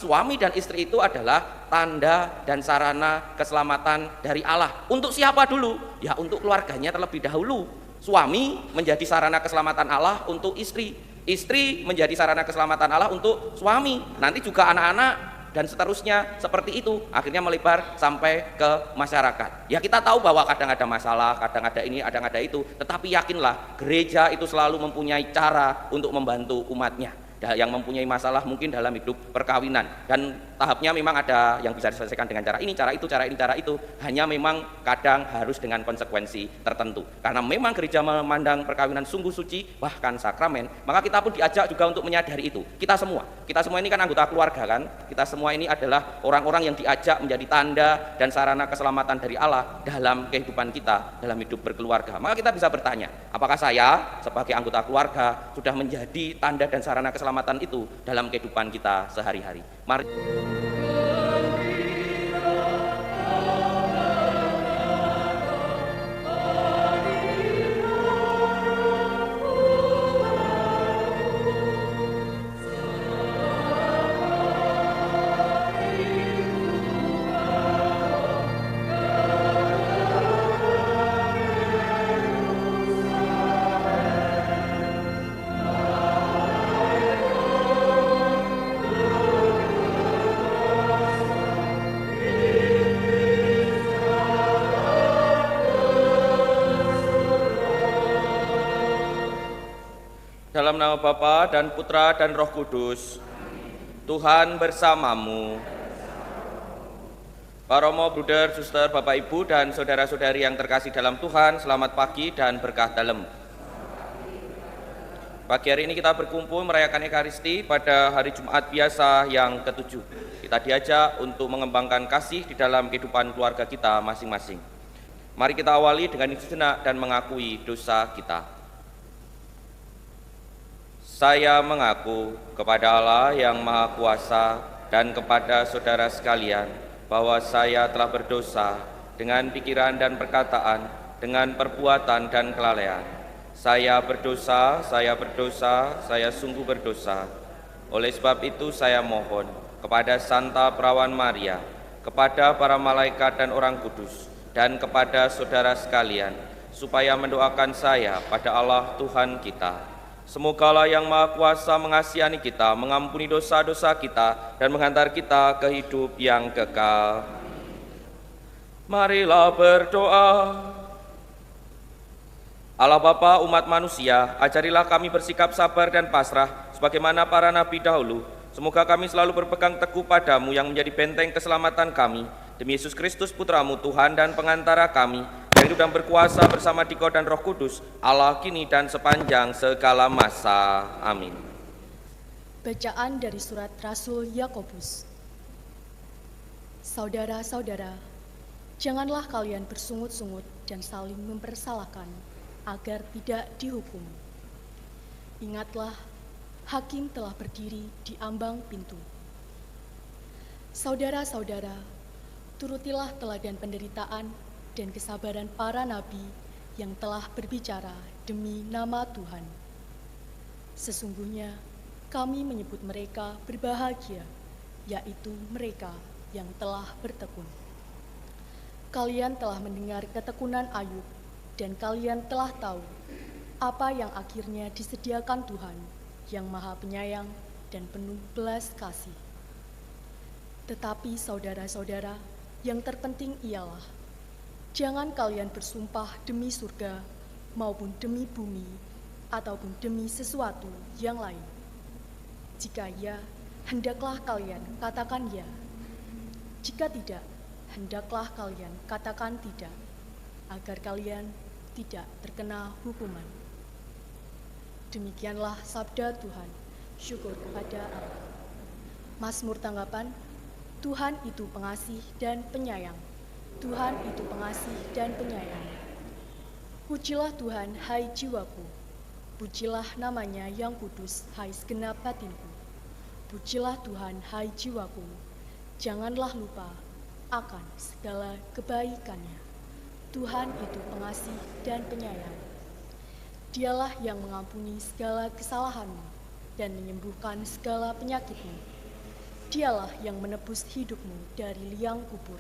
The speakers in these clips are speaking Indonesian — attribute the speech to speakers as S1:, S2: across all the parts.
S1: Suami dan istri itu adalah tanda dan sarana keselamatan dari Allah. Untuk siapa dulu? Ya untuk keluarganya terlebih dahulu. Suami menjadi sarana keselamatan Allah untuk istri. Istri menjadi sarana keselamatan Allah untuk suami. Nanti juga anak-anak dan seterusnya seperti itu. Akhirnya melebar sampai ke masyarakat. Ya kita tahu bahwa kadang ada masalah, kadang ada ini, kadang ada itu. Tetapi yakinlah gereja itu selalu mempunyai cara untuk membantu umatnya yang mempunyai masalah mungkin dalam hidup perkawinan, dan tahapnya memang ada yang bisa diselesaikan dengan cara ini, cara itu, cara ini, cara itu. Hanya memang kadang harus dengan konsekuensi tertentu. Karena memang gereja memandang perkawinan sungguh suci, bahkan sakramen, maka kita pun diajak juga untuk menyadari itu. Kita semua ini kan anggota keluarga kan. Kita semua ini adalah orang-orang yang diajak menjadi tanda dan sarana keselamatan dari Allah dalam kehidupan kita, dalam hidup berkeluarga. Maka kita bisa bertanya, apakah saya sebagai anggota keluarga sudah menjadi tanda dan sarana keselamatan itu dalam kehidupan kita sehari-hari? Mari. Dalam nama Bapa dan Putra dan Roh Kudus. Tuhan bersamamu. Para Romo, Bruder, Suster, Bapak Ibu dan saudara-saudari yang terkasih dalam Tuhan, selamat pagi dan berkah dalam. Pagi hari ini kita berkumpul merayakan Ekaristi pada hari Jumat biasa yang ke-7. Kita diajak untuk mengembangkan kasih di dalam kehidupan keluarga kita masing-masing. Mari kita awali dengan sejenak dan mengakui dosa kita. Saya mengaku kepada Allah yang Maha Kuasa dan kepada saudara sekalian bahwa saya telah berdosa dengan pikiran dan perkataan, dengan perbuatan dan kelalaian. Saya berdosa, saya sungguh berdosa. Oleh sebab itu saya mohon kepada Santa Perawan Maria, kepada para malaikat dan orang kudus, dan kepada saudara sekalian, supaya mendoakan saya pada Allah Tuhan kita. Semoga Allah yang Maha Kuasa mengasihani kita, mengampuni dosa-dosa kita, dan menghantar kita ke hidup yang kekal. Marilah berdoa. Allah Bapa umat manusia, ajarilah kami bersikap sabar dan pasrah, sebagaimana para nabi dahulu. Semoga kami selalu berpegang teguh padamu yang menjadi benteng keselamatan kami. Demi Yesus Kristus Putramu, Tuhan dan pengantara kami, yang hidup dan berkuasa bersama Dikau dan Roh Kudus, Allah kini dan sepanjang segala masa. Amin.
S2: Bacaan dari surat Rasul Yakobus. Saudara-saudara, janganlah kalian bersungut-sungut dan saling mempersalahkan, agar tidak dihukum. Ingatlah, hakim telah berdiri di ambang pintu. Saudara-saudara, turutilah teladan penderitaan dan kesabaran para nabi yang telah berbicara demi nama Tuhan. Sesungguhnya kami menyebut mereka berbahagia, yaitu mereka yang telah bertekun. Kalian telah mendengar ketekunan Ayub, dan kalian telah tahu apa yang akhirnya disediakan Tuhan yang Maha Penyayang dan penuh belas kasih. Tetapi saudara-saudara, yang terpenting ialah jangan kalian bersumpah demi surga maupun demi bumi ataupun demi sesuatu yang lain. Jika ya, hendaklah kalian katakan ya. Jika tidak, hendaklah kalian katakan tidak, agar kalian tidak terkena hukuman. Demikianlah sabda Tuhan. Syukur kepada Allah. Mazmur tanggapan, Tuhan itu pengasih dan penyayang. Tuhan itu pengasih dan penyayang. Pujilah Tuhan, hai jiwaku. Pujilah namanya yang kudus, hai segenap batinku. Pujilah Tuhan, hai jiwaku. Janganlah lupa akan segala kebaikannya. Tuhan itu pengasih dan penyayang. Dialah yang mengampuni segala kesalahanmu dan menyembuhkan segala penyakitmu. Dialah yang menebus hidupmu dari liang kubur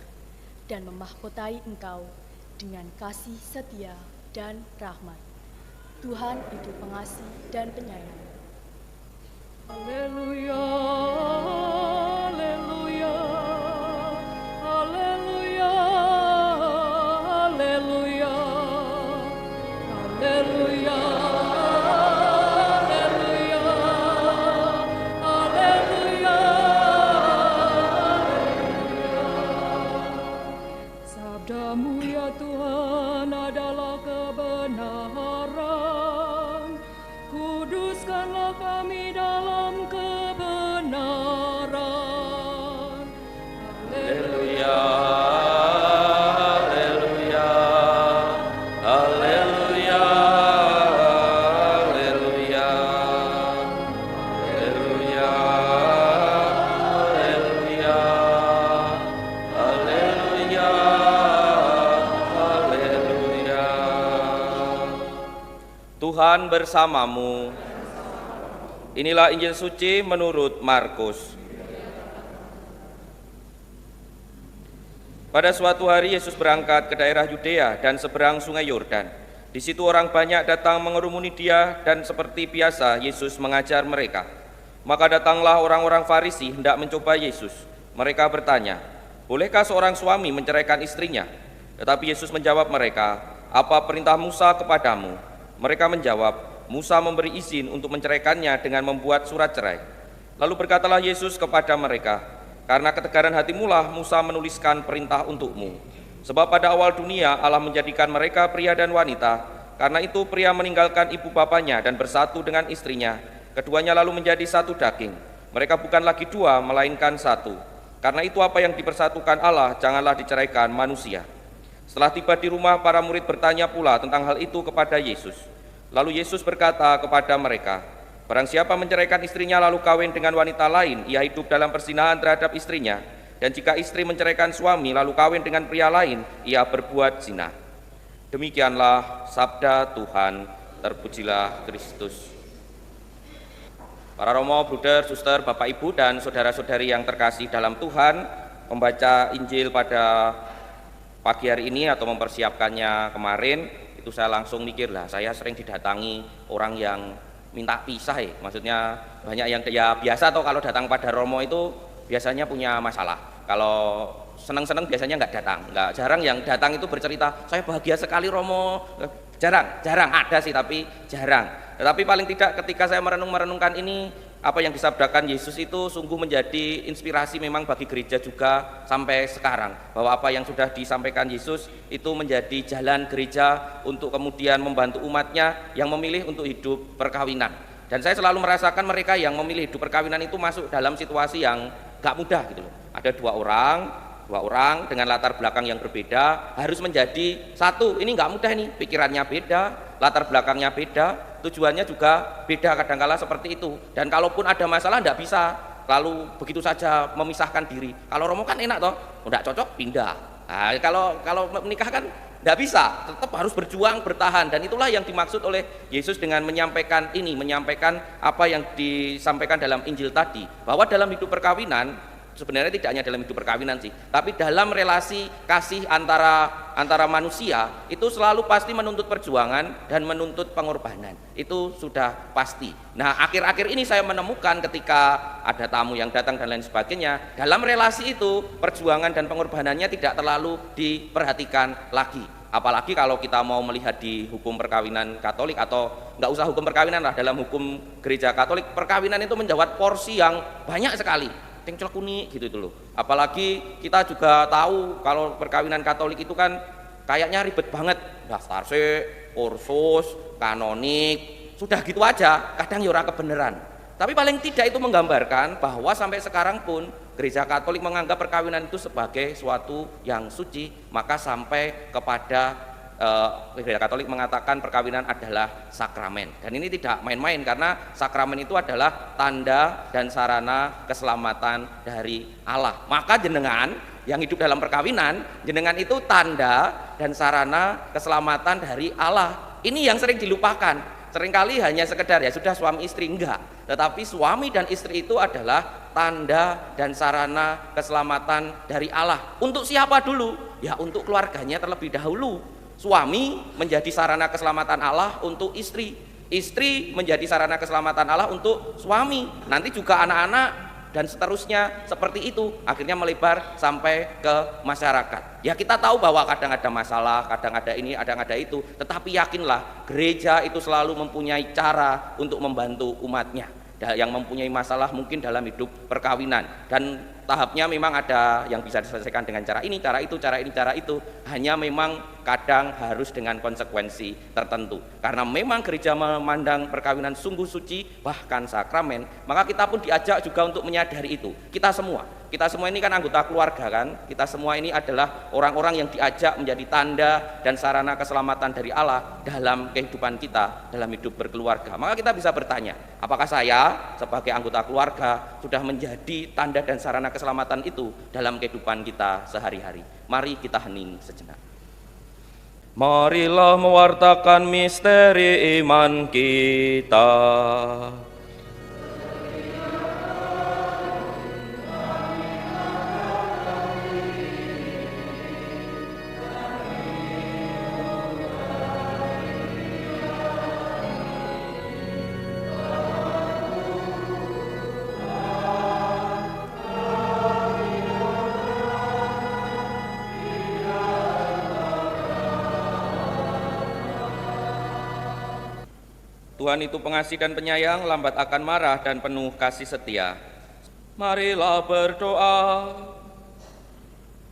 S2: dan memahkotai engkau dengan kasih setia dan rahmat. Tuhan itu pengasih dan penyayang.
S3: Haleluya, haleluya, haleluya, haleluya, haleluya. Sabdamu ya Tuhan adalah kebenaran, kuduskanlah kami dalam kebenaran.
S1: Haleluya, haleluya, haleluya, haleluya, haleluya, haleluya, haleluya, haleluya. Tuhan bersamamu. Inilah Injil suci menurut Markus. Pada suatu hari Yesus berangkat ke daerah Yudea dan seberang sungai Yordan. Di situ orang banyak datang mengerumuni Dia dan seperti biasa Yesus mengajar mereka. Maka datanglah orang-orang Farisi hendak mencoba Yesus. Mereka bertanya, "Bolehkah seorang suami menceraikan istrinya?" Tetapi Yesus menjawab mereka, "Apa perintah Musa kepadamu?" Mereka menjawab, "Musa memberi izin untuk menceraikannya dengan membuat surat cerai." Lalu berkatalah Yesus kepada mereka, "Karena ketegaran hatimulah Musa menuliskan perintah untukmu. Sebab pada awal dunia Allah menjadikan mereka pria dan wanita. Karena itu pria meninggalkan ibu bapanya dan bersatu dengan istrinya. Keduanya lalu menjadi satu daging. Mereka bukan lagi dua, melainkan satu. Karena itu apa yang dipersatukan Allah janganlah diceraikan manusia." Setelah tiba di rumah, para murid bertanya pula tentang hal itu kepada Yesus. Lalu Yesus berkata kepada mereka, "Barang siapa menceraikan istrinya lalu kawin dengan wanita lain, ia hidup dalam perzinahan terhadap istrinya. Dan jika istri menceraikan suami lalu kawin dengan pria lain, ia berbuat zina." Demikianlah sabda Tuhan. Terpujilah Kristus. Para romo, bruder, suster, bapak, ibu, dan saudara-saudari yang terkasih dalam Tuhan, membaca Injil pada pagi hari ini atau mempersiapkannya kemarin, itu saya langsung mikir lah, saya sering didatangi orang yang minta pisah ya. Maksudnya banyak yang ya biasa, atau kalau datang pada romo itu biasanya punya masalah. Kalau seneng-seneng biasanya nggak datang, jarang yang datang itu bercerita, "Saya bahagia sekali romo." Jarang ada sih, tapi jarang. Tetapi paling tidak ketika saya merenungkan ini, apa yang disabdakan Yesus itu sungguh menjadi inspirasi memang bagi gereja juga sampai sekarang, bahwa apa yang sudah disampaikan Yesus itu menjadi jalan gereja untuk kemudian membantu umatnya yang memilih untuk hidup perkawinan. Dan saya selalu merasakan mereka yang memilih hidup perkawinan itu masuk dalam situasi yang gak mudah gitu loh. Ada dua orang dengan latar belakang yang berbeda harus menjadi satu. Ini gak mudah nih, pikirannya beda, latar belakangnya beda, tujuannya juga beda, kadangkala seperti itu. Dan kalaupun ada masalah tidak bisa lalu begitu saja memisahkan diri. Kalau romo kan enak toh, tidak cocok pindah. Nah, kalau menikah kan tidak bisa, tetap harus berjuang, bertahan. Dan itulah yang dimaksud oleh Yesus dengan menyampaikan apa yang disampaikan dalam Injil tadi, bahwa dalam hidup perkawinan sebenarnya tidak hanya dalam hidup perkawinan sih, tapi dalam relasi kasih antara manusia itu selalu pasti menuntut perjuangan dan menuntut pengorbanan. Itu sudah pasti. Nah, akhir-akhir ini saya menemukan ketika ada tamu yang datang dan lain sebagainya, dalam relasi itu perjuangan dan pengorbanannya tidak terlalu diperhatikan lagi. Apalagi kalau kita mau melihat di hukum perkawinan Katolik, atau nggak usah hukum perkawinan lah, dalam hukum gereja Katolik, perkawinan itu mendapat porsi yang banyak sekali. Cengcel kuning gitu itu loh. Apalagi kita juga tahu kalau perkawinan Katolik itu kan kayaknya ribet banget, daftar kursus, kanonik, sudah gitu aja, kadang ya ora kebenaran. Tapi paling tidak itu menggambarkan bahwa sampai sekarang pun gereja Katolik menganggap perkawinan itu sebagai suatu yang suci, maka sampai kepada gereja Katolik mengatakan perkawinan adalah sakramen. Dan ini tidak main-main, karena sakramen itu adalah tanda dan sarana keselamatan dari Allah. Maka jenengan yang hidup dalam perkawinan, jenengan itu tanda dan sarana keselamatan dari Allah. Ini yang sering dilupakan. Seringkali hanya sekedar ya sudah suami istri, enggak. Tetapi suami dan istri itu adalah tanda dan sarana keselamatan dari Allah. Untuk siapa dulu? Ya untuk keluarganya terlebih dahulu. Suami menjadi sarana keselamatan Allah untuk istri. Istri menjadi sarana keselamatan Allah untuk suami. Nanti juga anak-anak dan seterusnya seperti itu, akhirnya melebar sampai ke masyarakat. Ya kita tahu bahwa kadang ada masalah, kadang ada ini, kadang ada itu, tetapi yakinlah gereja itu selalu mempunyai cara untuk membantu umatnya yang mempunyai masalah mungkin dalam hidup perkawinan, dan tahapnya memang ada yang bisa diselesaikan dengan cara ini, cara itu, cara ini, cara itu. Hanya memang kadang harus dengan konsekuensi tertentu. Karena memang gereja memandang perkawinan sungguh suci, bahkan sakramen, maka kita pun diajak juga untuk menyadari itu. Kita semua ini kan anggota keluarga kan. Kita semua ini adalah orang-orang yang diajak menjadi tanda dan sarana keselamatan dari Allah dalam kehidupan kita, dalam hidup berkeluarga. Maka kita bisa bertanya, apakah saya sebagai anggota keluarga sudah menjadi tanda dan sarana keselamatan itu dalam kehidupan kita sehari-hari? Mari kita hening sejenak.
S4: Marilah mewartakan misteri iman kita.
S1: Tuhan itu pengasih dan penyayang, lambat akan marah dan penuh kasih setia. Marilah berdoa.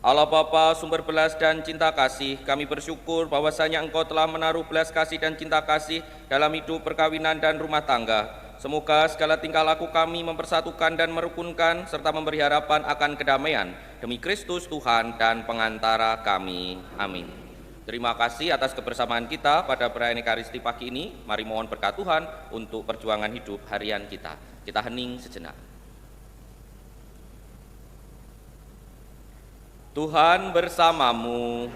S1: Allah Bapa, sumber belas dan cinta kasih, kami bersyukur bahwasanya Engkau telah menaruh belas kasih dan cinta kasih dalam hidup perkawinan dan rumah tangga. Semoga segala tingkah laku kami mempersatukan dan merukunkan serta memberi harapan akan kedamaian demi Kristus Tuhan dan pengantara kami. Amin. Terima kasih atas kebersamaan kita pada perayaan Ekaristi pagi ini. Mari mohon berkat Tuhan untuk perjuangan hidup harian kita. Kita hening sejenak. Tuhan bersamamu.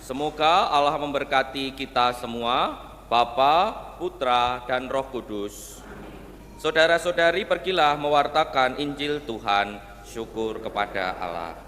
S1: Semoga Allah memberkati kita semua, Bapa, Putra, dan Roh Kudus. Saudara-saudari, pergilah mewartakan Injil Tuhan. Syukur kepada Allah.